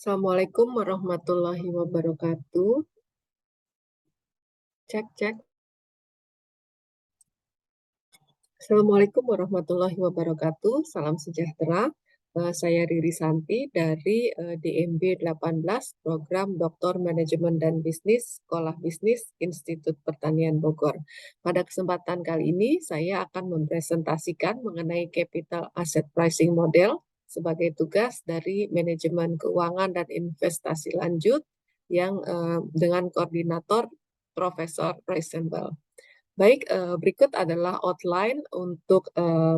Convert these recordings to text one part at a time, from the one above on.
Assalamualaikum warahmatullahi wabarakatuh. Cek, cek. Assalamualaikum warahmatullahi wabarakatuh. Salam sejahtera. Saya Riri Santi dari DMB 18, Program Doktor Manajemen dan Bisnis, Sekolah Bisnis, Institut Pertanian Bogor. Pada kesempatan kali ini, saya akan mempresentasikan mengenai Capital Asset Pricing Model sebagai tugas dari Manajemen Keuangan dan Investasi Lanjut yang dengan koordinator Profesor Roysenbel. Baik, berikut adalah outline untuk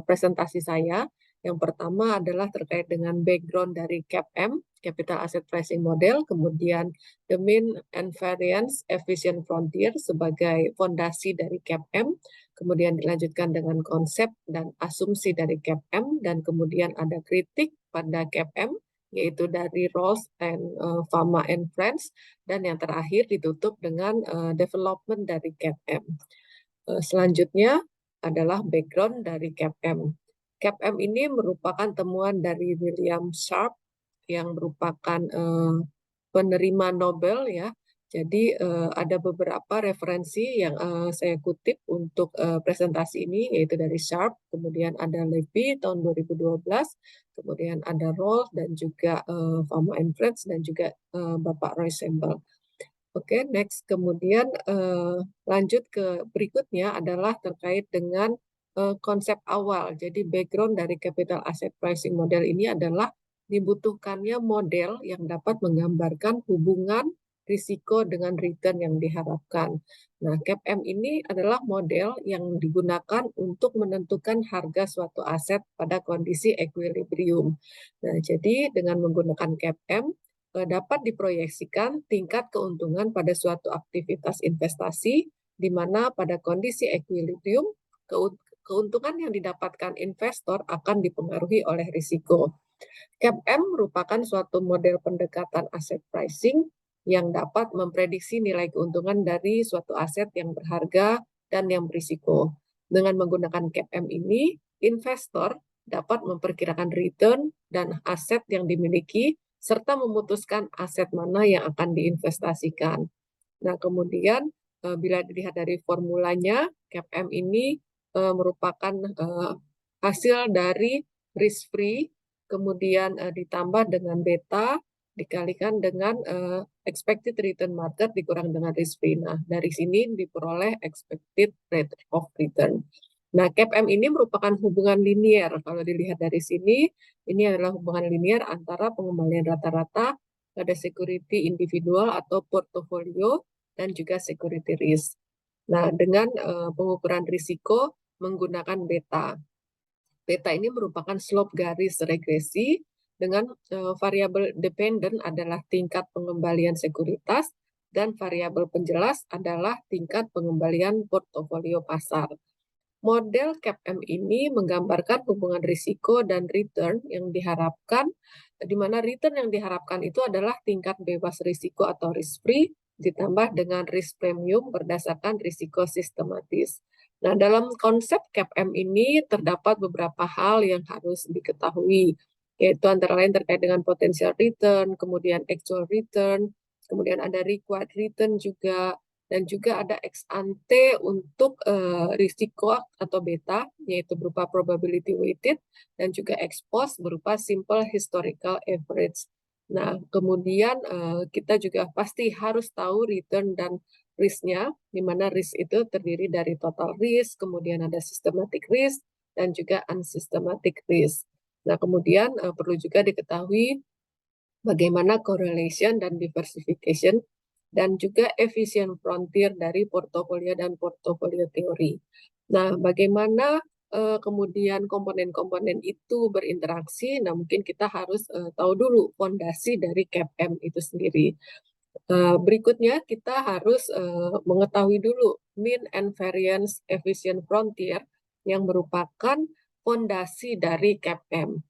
presentasi saya. Yang pertama adalah terkait dengan background dari CAPM, Capital Asset Pricing Model, kemudian the Mean and Variance Efficient Frontier sebagai fondasi dari CAPM, kemudian dilanjutkan dengan konsep dan asumsi dari CAPM, dan kemudian ada kritik pada CAPM, yaitu dari Rawls and Fama and Friends, dan yang terakhir ditutup dengan development dari CAPM. Selanjutnya adalah background dari CAPM. CAPM ini merupakan temuan dari William Sharpe yang merupakan penerima Nobel ya. Jadi ada beberapa referensi yang saya kutip untuk presentasi ini, yaitu dari Sharpe, kemudian ada Levy tahun 2012, kemudian ada Rawls dan juga Fama and Friends dan juga Bapak Roysenbel. Oke, next. Kemudian lanjut ke berikutnya adalah terkait dengan konsep awal. Jadi background dari capital asset pricing model ini adalah dibutuhkannya model yang dapat menggambarkan hubungan risiko dengan return yang diharapkan. Nah, CAPM ini adalah model yang digunakan untuk menentukan harga suatu aset pada kondisi equilibrium. Nah, jadi dengan menggunakan CAPM, dapat diproyeksikan tingkat keuntungan pada suatu aktivitas investasi, di mana pada kondisi equilibrium, keuntungan yang didapatkan investor akan dipengaruhi oleh risiko. CAPM merupakan suatu model pendekatan aset pricing yang dapat memprediksi nilai keuntungan dari suatu aset yang berharga dan yang berisiko. Dengan menggunakan CAPM ini, investor dapat memperkirakan return dan aset yang dimiliki serta memutuskan aset mana yang akan diinvestasikan. Nah, kemudian bila dilihat dari formulanya, CAPM ini merupakan hasil dari risk free, kemudian ditambah dengan beta, dikalikan dengan expected return market dikurang dengan risk free. Nah, dari sini diperoleh expected rate of return. Nah, CAPM ini merupakan hubungan linier. Kalau dilihat dari sini, ini adalah hubungan linier antara pengembalian rata-rata pada security individual atau portofolio dan juga security risk. Nah, dengan pengukuran risiko menggunakan beta. Beta ini merupakan slope garis regresi dengan variabel dependent adalah tingkat pengembalian sekuritas dan variabel penjelas adalah tingkat pengembalian portofolio pasar. Model CAPM ini menggambarkan hubungan risiko dan return yang diharapkan, di mana return yang diharapkan itu adalah tingkat bebas risiko atau risk free, ditambah dengan risk premium berdasarkan risiko sistematis. Nah, dalam konsep CAPM ini terdapat beberapa hal yang harus diketahui, yaitu antara lain terkait dengan potensial return, kemudian actual return, kemudian ada required return juga, dan juga ada ex ante untuk risiko atau beta, yaitu berupa probability weighted, dan juga ex post berupa simple historical average. Nah, kemudian kita juga pasti harus tahu return dan risk-nya, di mana risk itu terdiri dari total risk, kemudian ada systematic risk, dan juga unsystematic risk. Nah, kemudian perlu juga diketahui bagaimana correlation dan diversification dan juga efisien frontier dari portofolio dan portofolio teori. Nah, bagaimana kemudian komponen-komponen itu berinteraksi? Nah, mungkin kita harus tahu dulu fondasi dari CAPM itu sendiri. Berikutnya kita harus mengetahui dulu mean and variance efficient frontier yang merupakan fondasi dari CAPM.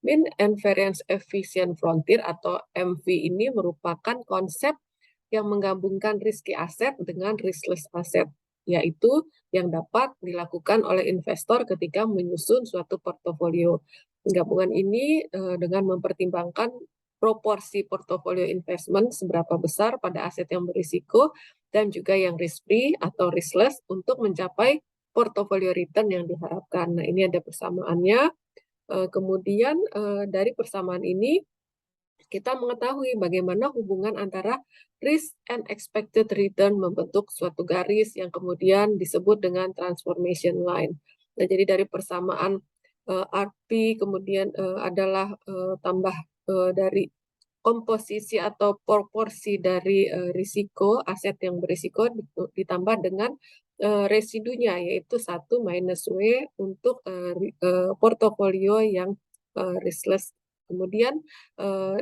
Mean and variance efficient frontier atau MV ini merupakan konsep yang menggabungkan risky asset dengan riskless asset, yaitu yang dapat dilakukan oleh investor ketika menyusun suatu portofolio. Gabungan ini dengan mempertimbangkan proporsi portofolio investment seberapa besar pada aset yang berisiko dan juga yang risk free atau riskless untuk mencapai portofolio return yang diharapkan. Nah, ini ada persamaannya. Kemudian dari persamaan ini kita mengetahui bagaimana hubungan antara risk and expected return membentuk suatu garis yang kemudian disebut dengan transformation line. Nah, jadi dari persamaan RP kemudian adalah tambah dari komposisi atau proporsi dari risiko aset yang berisiko ditambah dengan residunya, yaitu 1 minus W untuk portofolio yang riskless. Kemudian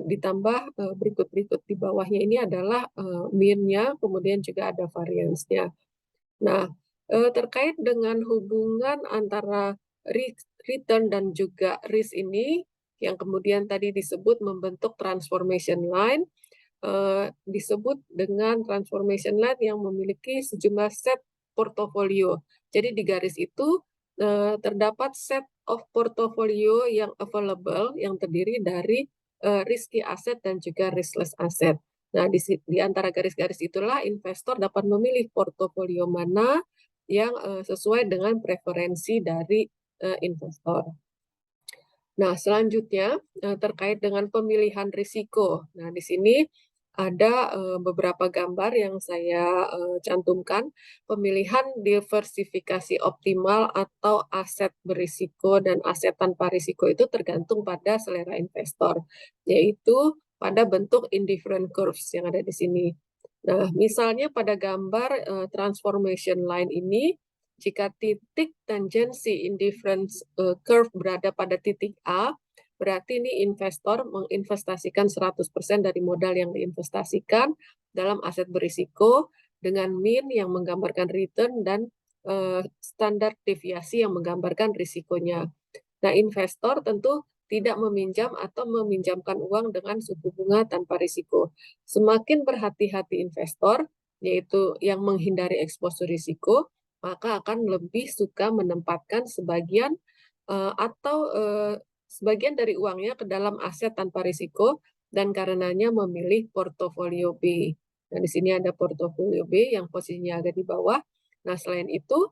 ditambah berikut-berikut di bawahnya ini adalah mean-nya, kemudian juga ada variance-nya. Nah, terkait dengan hubungan antara return dan juga risk ini, yang kemudian tadi disebut membentuk transformation line, disebut dengan transformation line yang memiliki sejumlah set portofolio. Jadi di garis itu terdapat set of portfolio yang available yang terdiri dari risky asset dan juga riskless asset. Nah, di antara garis-garis itulah investor dapat memilih portofolio mana yang sesuai dengan preferensi dari investor. Nah, selanjutnya terkait dengan pemilihan risiko. Nah, di sini ada beberapa gambar yang saya cantumkan. Pemilihan diversifikasi optimal atau aset berisiko dan aset tanpa risiko itu tergantung pada selera investor, yaitu pada bentuk indifferent curves yang ada di sini. Nah, misalnya pada gambar transformation line ini, jika titik tangensi indifference curve berada pada titik A, berarti ini investor menginvestasikan 100% dari modal yang diinvestasikan dalam aset berisiko dengan mean yang menggambarkan return dan standar deviasi yang menggambarkan risikonya. Nah, investor tentu tidak meminjam atau meminjamkan uang dengan suku bunga tanpa risiko. Semakin berhati-hati investor, yaitu yang menghindari eksposur risiko, maka akan lebih suka menempatkan sebagian sebagian dari uangnya ke dalam aset tanpa risiko dan karenanya memilih portofolio B. Nah, di sini ada portofolio B yang posisinya ada di bawah. Nah, selain itu,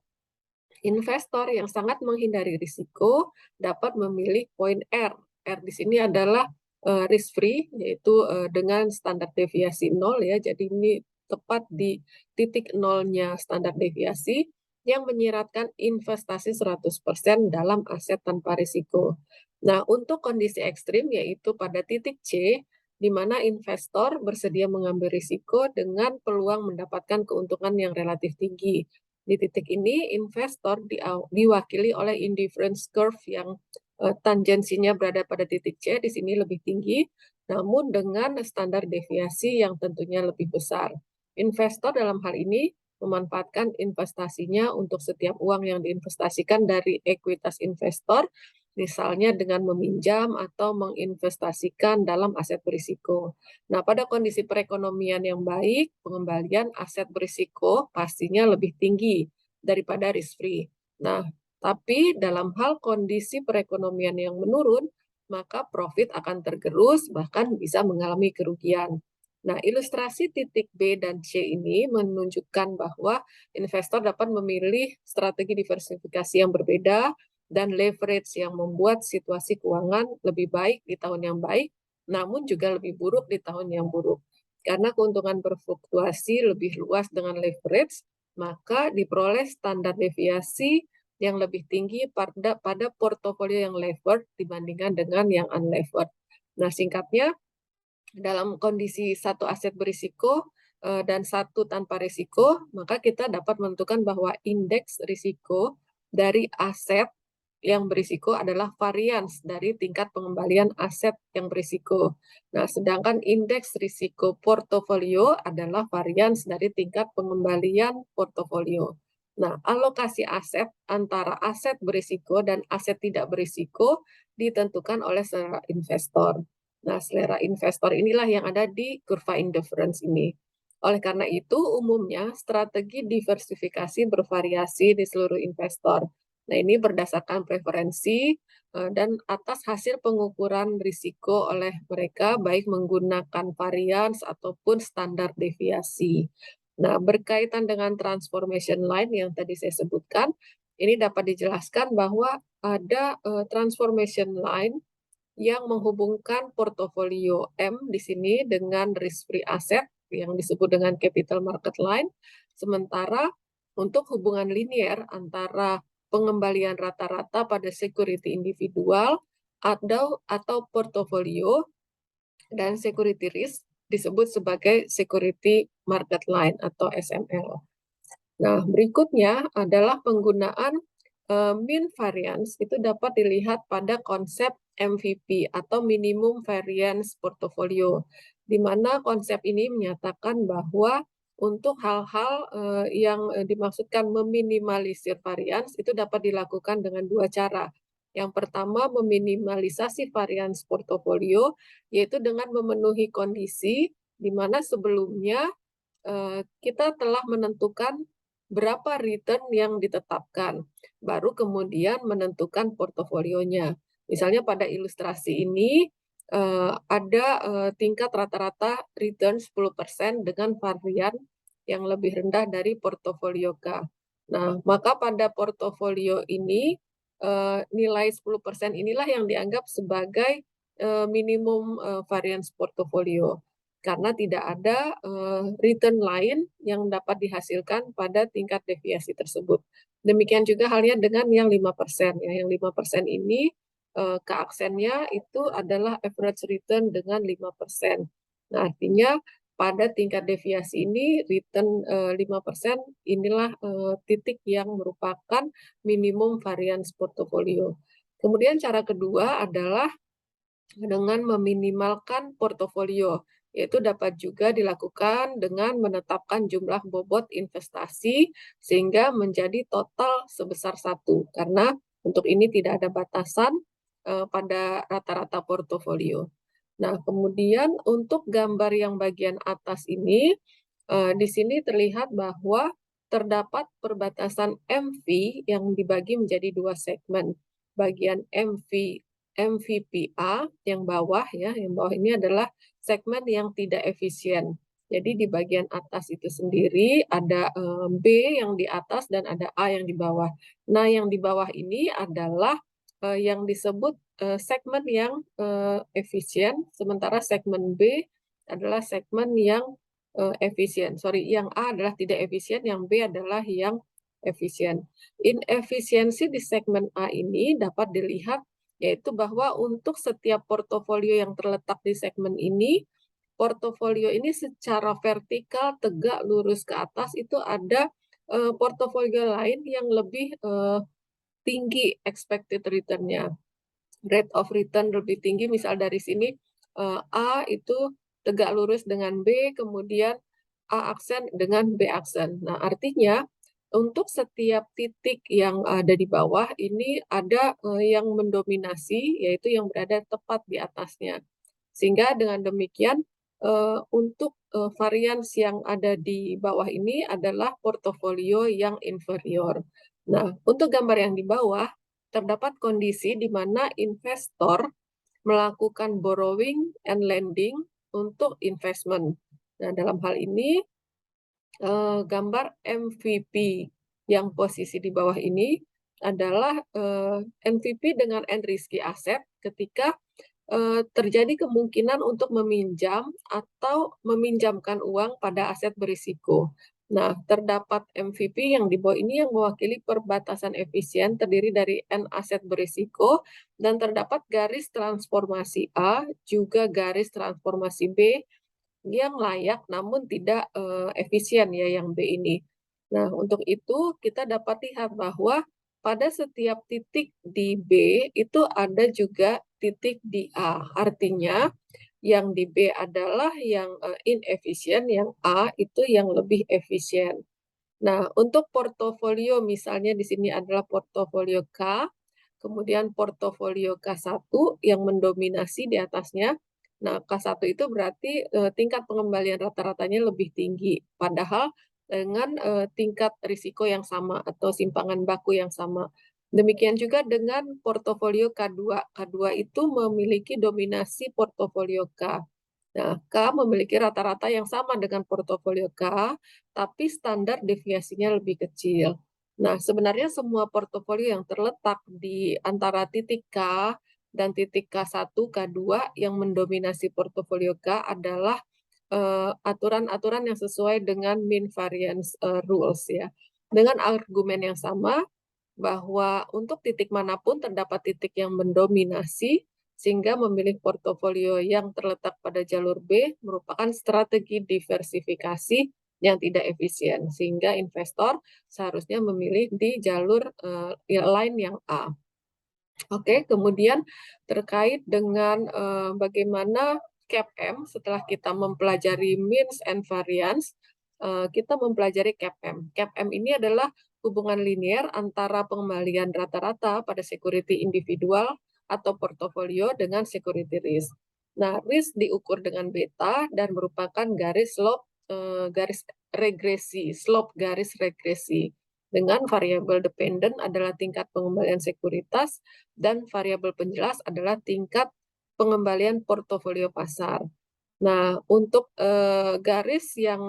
investor yang sangat menghindari risiko dapat memilih poin R. R di sini adalah risk free, yaitu dengan standar deviasi 0 ya. Jadi ini tepat di titik nolnya standar deviasi yang menyiratkan investasi 100% dalam aset tanpa risiko. Nah, untuk kondisi ekstrim yaitu pada titik C, di mana investor bersedia mengambil risiko dengan peluang mendapatkan keuntungan yang relatif tinggi. Di titik ini, investor diwakili oleh indifference curve yang tangensinya berada pada titik C, di sini lebih tinggi, namun dengan standar deviasi yang tentunya lebih besar. Investor dalam hal ini memanfaatkan investasinya untuk setiap uang yang diinvestasikan dari ekuitas investor, misalnya dengan meminjam atau menginvestasikan dalam aset berisiko. Nah, pada kondisi perekonomian yang baik, pengembalian aset berisiko pastinya lebih tinggi daripada risk free. Nah, tapi dalam hal kondisi perekonomian yang menurun, maka profit akan tergerus, bahkan bisa mengalami kerugian. Nah, ilustrasi titik B dan C ini menunjukkan bahwa investor dapat memilih strategi diversifikasi yang berbeda dan leverage yang membuat situasi keuangan lebih baik di tahun yang baik, namun juga lebih buruk di tahun yang buruk. Karena keuntungan berfluktuasi lebih luas dengan leverage, maka diperoleh standar deviasi yang lebih tinggi pada portofolio yang levered dibandingkan dengan yang unlevered. Nah, singkatnya, dalam kondisi satu aset berisiko dan satu tanpa risiko, maka kita dapat menentukan bahwa indeks risiko dari aset yang berisiko adalah varians dari tingkat pengembalian aset yang berisiko. Nah, sedangkan indeks risiko portofolio adalah varians dari tingkat pengembalian portofolio. Nah, alokasi aset antara aset berisiko dan aset tidak berisiko ditentukan oleh selera investor. Nah, selera investor inilah yang ada di kurva indifference ini. Oleh karena itu, umumnya strategi diversifikasi bervariasi di seluruh investor. Nah, ini berdasarkan preferensi dan atas hasil pengukuran risiko oleh mereka, baik menggunakan varians ataupun standar deviasi. Nah, berkaitan dengan transformation line yang tadi saya sebutkan, ini dapat dijelaskan bahwa ada transformation line yang menghubungkan portofolio M di sini dengan risk-free asset yang disebut dengan capital market line. Sementara untuk hubungan linier antara pengembalian rata-rata pada security individual atau portofolio dan security risk disebut sebagai security market line atau SML. Nah, berikutnya adalah penggunaan mean variance itu dapat dilihat pada konsep MVP atau minimum variance portfolio, di mana konsep ini menyatakan bahwa untuk hal-hal yang dimaksudkan meminimalisir variance itu dapat dilakukan dengan dua cara. Yang pertama, meminimalisasi variance portofolio, yaitu dengan memenuhi kondisi di mana sebelumnya kita telah menentukan berapa return yang ditetapkan, baru kemudian menentukan portofolionya. Misalnya pada ilustrasi ini ada tingkat rata-rata return 10% dengan varian yang lebih rendah dari portofolio K. Nah, maka pada portofolio ini nilai 10% inilah yang dianggap sebagai minimum variance portofolio karena tidak ada return lain yang dapat dihasilkan pada tingkat deviasi tersebut. Demikian juga halnya dengan yang 5%. Ya, yang 5% ini keaksennya itu adalah average return dengan 5%. Nah, artinya pada tingkat deviasi ini return 5% inilah titik yang merupakan minimum variance portofolio. Kemudian cara kedua adalah dengan meminimalkan portofolio, yaitu dapat juga dilakukan dengan menetapkan jumlah bobot investasi sehingga menjadi total sebesar 1, karena untuk ini tidak ada batasan pada rata-rata portofolio. Nah, kemudian untuk gambar yang bagian atas ini, di sini terlihat bahwa terdapat perbatasan MV yang dibagi menjadi dua segmen. Bagian MVPA yang bawah ya, yang bawah ini adalah segmen yang tidak efisien. Jadi di bagian atas itu sendiri ada B yang di atas dan ada A yang di bawah. Nah, yang di bawah ini adalah yang disebut segmen yang efisien, sementara segmen B adalah segmen yang efisien. Sorry, yang A adalah tidak efisien, yang B adalah yang efisien. Inefisiensi di segmen A ini dapat dilihat yaitu bahwa untuk setiap portofolio yang terletak di segmen ini, portofolio ini secara vertikal tegak lurus ke atas itu ada portofolio lain yang lebih tinggi expected return-nya. Rate of return lebih tinggi, misal dari sini A itu tegak lurus dengan B, kemudian A aksen dengan B aksen. Nah, artinya untuk setiap titik yang ada di bawah ini ada yang mendominasi, yaitu yang berada tepat di atasnya. Sehingga dengan demikian untuk varians yang ada di bawah ini adalah portofolio yang inferior. Nah, untuk gambar yang di bawah, terdapat kondisi di mana investor melakukan borrowing and lending untuk investment. Nah, dalam hal ini gambar MVP yang posisi di bawah ini adalah MVP dengan end risky asset ketika terjadi kemungkinan untuk meminjam atau meminjamkan uang pada aset berisiko. Nah, terdapat MVP yang di bawah ini yang mewakili perbatasan efisien terdiri dari N aset berisiko dan terdapat garis transformasi A juga garis transformasi B yang layak namun tidak efisien ya yang B ini. Nah, untuk itu kita dapat lihat bahwa pada setiap titik di B itu ada juga titik di A. Artinya yang di B adalah yang inefisien, yang A itu yang lebih efisien. Nah, untuk portofolio misalnya di sini adalah portofolio K, kemudian portofolio K1 yang mendominasi di atasnya. Nah, K1 itu berarti tingkat pengembalian rata-ratanya lebih tinggi, padahal dengan tingkat risiko yang sama atau simpangan baku yang sama. Demikian juga dengan portofolio K2. K2 itu memiliki dominasi portofolio K. Nah, K memiliki rata-rata yang sama dengan portofolio K, tapi standar deviasinya lebih kecil. Nah, sebenarnya semua portofolio yang terletak di antara titik K dan titik K1, K2 yang mendominasi portofolio K adalah aturan-aturan yang sesuai dengan mean variance rules ya. Dengan argumen yang sama, bahwa untuk titik manapun terdapat titik yang mendominasi, sehingga memilih portofolio yang terletak pada jalur B merupakan strategi diversifikasi yang tidak efisien, sehingga investor seharusnya memilih di jalur lain yang A. Oke, kemudian terkait dengan bagaimana CAPM setelah kita mempelajari means and variance, kita mempelajari CAPM. CAPM ini adalah hubungan linier antara pengembalian rata-rata pada security individual atau portofolio dengan security risk. Nah, risk diukur dengan beta dan merupakan garis slope garis regresi, slope garis regresi. Dengan variabel dependent adalah tingkat pengembalian sekuritas dan variabel penjelas adalah tingkat pengembalian portofolio pasar. Nah, untuk garis yang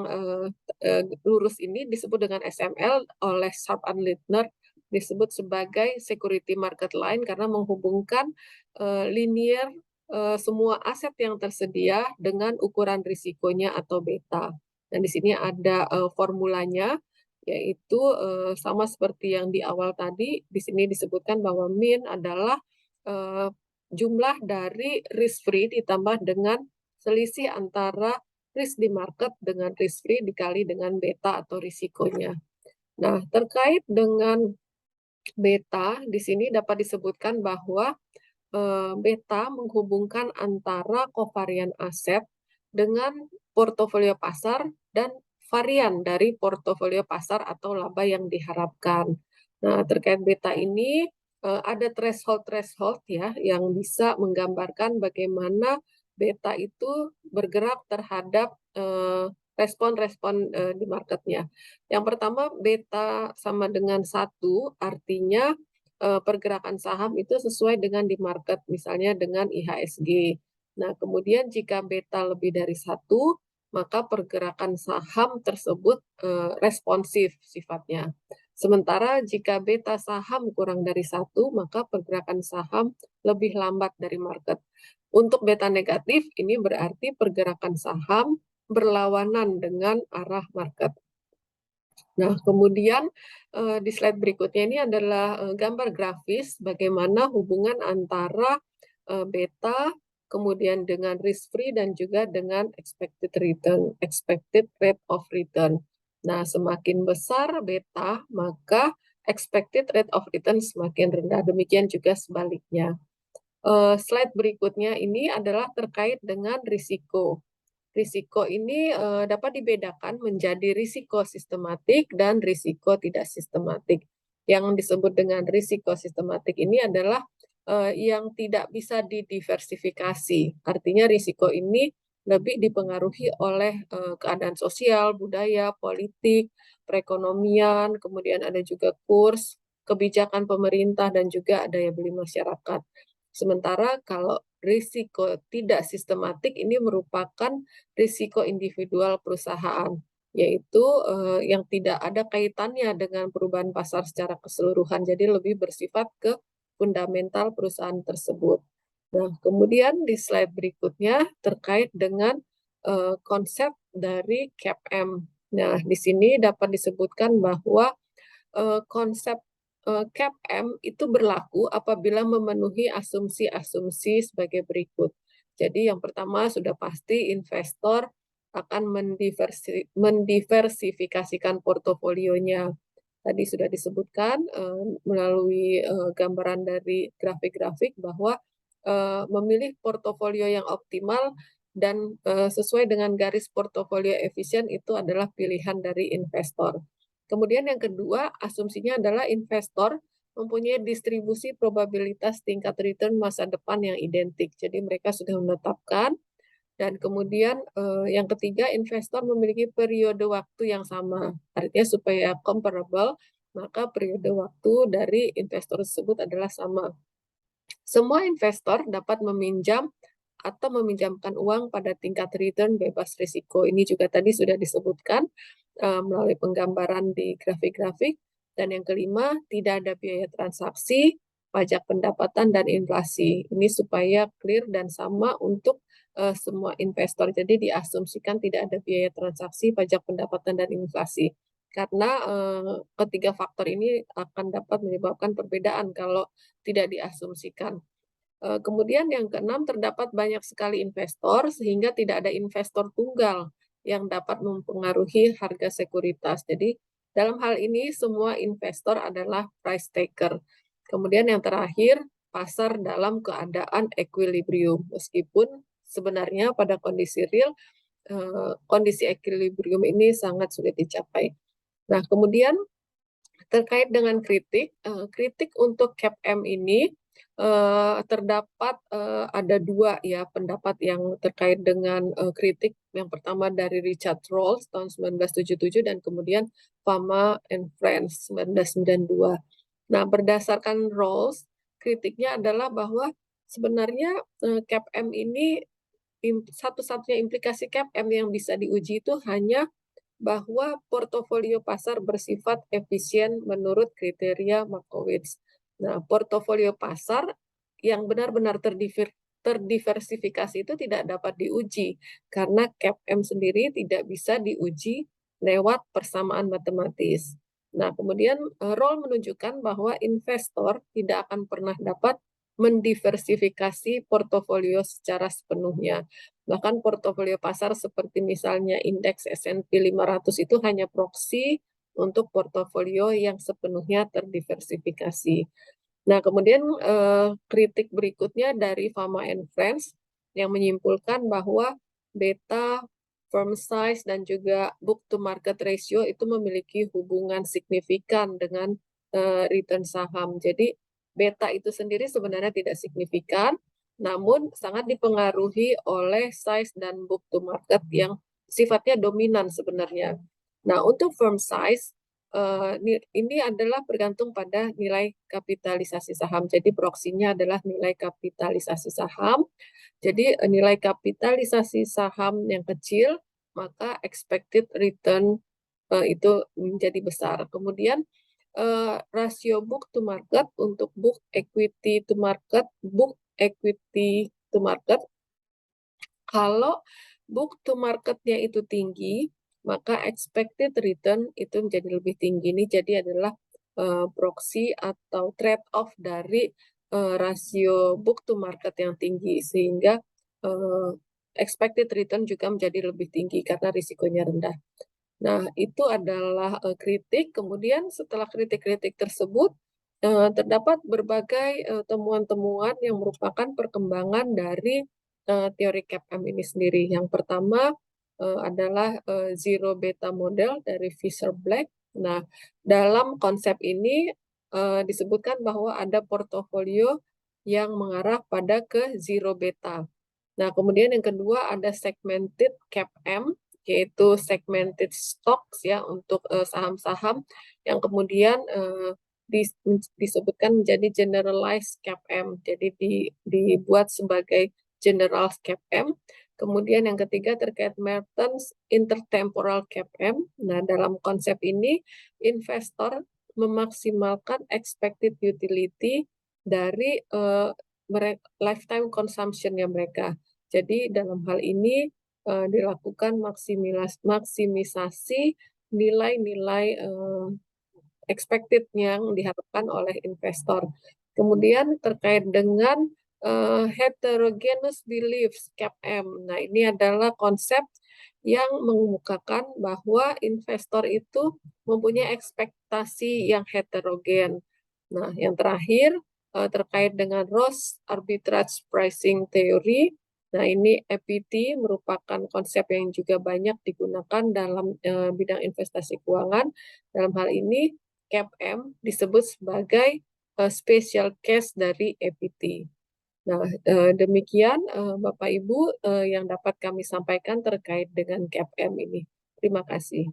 lurus ini disebut dengan SML oleh Sharp and Lintner, disebut sebagai security market line karena menghubungkan linear semua aset yang tersedia dengan ukuran risikonya atau beta. Dan di sini ada formulanya, yaitu sama seperti yang di awal tadi, di sini disebutkan bahwa mean adalah jumlah dari risk free ditambah dengan selisih antara risk di market dengan risk free dikali dengan beta atau risikonya. Nah, terkait dengan beta, di sini dapat disebutkan bahwa beta menghubungkan antara kovarian aset dengan portofolio pasar dan varian dari portofolio pasar atau laba yang diharapkan. Nah, terkait beta ini ada threshold-threshold ya yang bisa menggambarkan bagaimana beta itu bergerak terhadap respon-respon di marketnya. Yang pertama, beta sama dengan 1, artinya pergerakan saham itu sesuai dengan di market, misalnya dengan IHSG. Nah, kemudian jika beta lebih dari 1, maka pergerakan saham tersebut responsif sifatnya. Sementara jika beta saham kurang dari 1, maka pergerakan saham lebih lambat dari market. Untuk beta negatif, ini berarti pergerakan saham berlawanan dengan arah market. Nah, kemudian di slide berikutnya ini adalah gambar grafis bagaimana hubungan antara beta, kemudian dengan risk free dan juga dengan expected return, expected rate of return. Nah, semakin besar beta, maka expected rate of return semakin rendah. Demikian juga sebaliknya. Slide berikutnya ini adalah terkait dengan risiko. Risiko ini dapat dibedakan menjadi risiko sistematik dan risiko tidak sistematik. Yang disebut dengan risiko sistematik ini adalah yang tidak bisa didiversifikasi. Artinya risiko ini lebih dipengaruhi oleh keadaan sosial, budaya, politik, perekonomian, kemudian ada juga kurs, kebijakan pemerintah, dan juga daya beli masyarakat. Sementara kalau risiko tidak sistematik ini merupakan risiko individual perusahaan, yaitu yang tidak ada kaitannya dengan perubahan pasar secara keseluruhan, jadi lebih bersifat ke fundamental perusahaan tersebut. Nah, kemudian di slide berikutnya terkait dengan konsep dari CAPM. Nah, di sini dapat disebutkan bahwa konsep CAPM itu berlaku apabila memenuhi asumsi-asumsi sebagai berikut. Jadi yang pertama sudah pasti investor akan mendiversifikasikan portofolionya. Tadi sudah disebutkan melalui gambaran dari grafik-grafik bahwa memilih portofolio yang optimal dan sesuai dengan garis portofolio efisien itu adalah pilihan dari investor. Kemudian yang kedua, asumsinya adalah investor mempunyai distribusi probabilitas tingkat return masa depan yang identik. Jadi mereka sudah menetapkan. Dan kemudian yang ketiga, investor memiliki periode waktu yang sama. Artinya supaya comparable, maka periode waktu dari investor tersebut adalah sama. Semua investor dapat meminjam atau meminjamkan uang pada tingkat return bebas risiko. Ini juga tadi sudah disebutkan melalui penggambaran di grafik-grafik. Dan yang kelima, tidak ada biaya transaksi, pajak pendapatan, dan inflasi. Ini supaya clear dan sama untuk semua investor. Jadi diasumsikan tidak ada biaya transaksi, pajak pendapatan, dan inflasi. Karena ketiga faktor ini akan dapat menyebabkan perbedaan kalau tidak diasumsikan. Kemudian yang keenam, terdapat banyak sekali investor sehingga tidak ada investor tunggal yang dapat mempengaruhi harga sekuritas. Jadi dalam hal ini semua investor adalah price taker. Kemudian yang terakhir, pasar dalam keadaan equilibrium. Meskipun sebenarnya pada kondisi real, kondisi equilibrium ini sangat sulit dicapai. Nah, kemudian terkait dengan kritik untuk CAPM ini terdapat ada dua ya pendapat yang terkait dengan kritik. Yang pertama dari Richard Rawls tahun 1977 dan kemudian Fama and Friends 1992. Nah, berdasarkan Rawls, kritiknya adalah bahwa sebenarnya CAPM ini satu-satunya implikasi CAPM yang bisa diuji itu hanya bahwa portofolio pasar bersifat efisien menurut kriteria Markowitz. Nah, portofolio pasar yang benar-benar terdiversifikasi itu tidak dapat diuji karena CAPM sendiri tidak bisa diuji lewat persamaan matematis. Nah, kemudian Roll menunjukkan bahwa investor tidak akan pernah dapat mendiversifikasi portofolio secara sepenuhnya. Bahkan portofolio pasar seperti misalnya indeks S&P 500 itu hanya proksi untuk portofolio yang sepenuhnya terdiversifikasi. Nah, kemudian kritik berikutnya dari Fama and Friends yang menyimpulkan bahwa beta, firm size, dan juga book to market ratio itu memiliki hubungan signifikan dengan return saham. Jadi beta itu sendiri sebenarnya tidak signifikan, namun sangat dipengaruhi oleh size dan book to market yang sifatnya dominan sebenarnya. Nah, untuk firm size, ini adalah bergantung pada nilai kapitalisasi saham. Jadi proksinya adalah nilai kapitalisasi saham. Jadi nilai kapitalisasi saham yang kecil, maka expected return itu menjadi besar. Kemudian rasio book to market untuk book equity to market, kalau book to marketnya itu tinggi, maka expected return itu menjadi lebih tinggi. Ini jadi adalah proksi atau trade-off dari rasio book to market yang tinggi, sehingga expected return juga menjadi lebih tinggi karena risikonya rendah. Nah, itu adalah kritik. Kemudian setelah kritik-kritik tersebut, terdapat berbagai temuan-temuan yang merupakan perkembangan dari teori CAPM ini sendiri. Yang pertama adalah zero beta model dari Fisher-Black. Nah, dalam konsep ini disebutkan bahwa ada portofolio yang mengarah pada ke zero beta. Nah, kemudian yang kedua ada segmented CAPM, yaitu segmented stocks ya untuk saham-saham yang kemudian disebutkan menjadi generalized CAPM. Jadi dibuat sebagai general CAPM. Kemudian yang ketiga terkait Mertens intertemporal CAPM. Nah, dalam konsep ini investor memaksimalkan expected utility dari lifetime consumption-nya mereka. Jadi dalam hal ini dilakukan maksimisasi nilai-nilai expected yang diharapkan oleh investor. Kemudian terkait dengan heterogeneous beliefs CAPM. Nah, ini adalah konsep yang mengemukakan bahwa investor itu mempunyai ekspektasi yang heterogen. Nah, yang terakhir terkait dengan Ross Arbitrage Pricing Theory. Nah, ini EPT merupakan konsep yang juga banyak digunakan dalam bidang investasi keuangan. Dalam hal ini, CAPM disebut sebagai special case dari EPT. Nah, demikian Bapak Ibu yang dapat kami sampaikan terkait dengan CAPM ini. Terima kasih.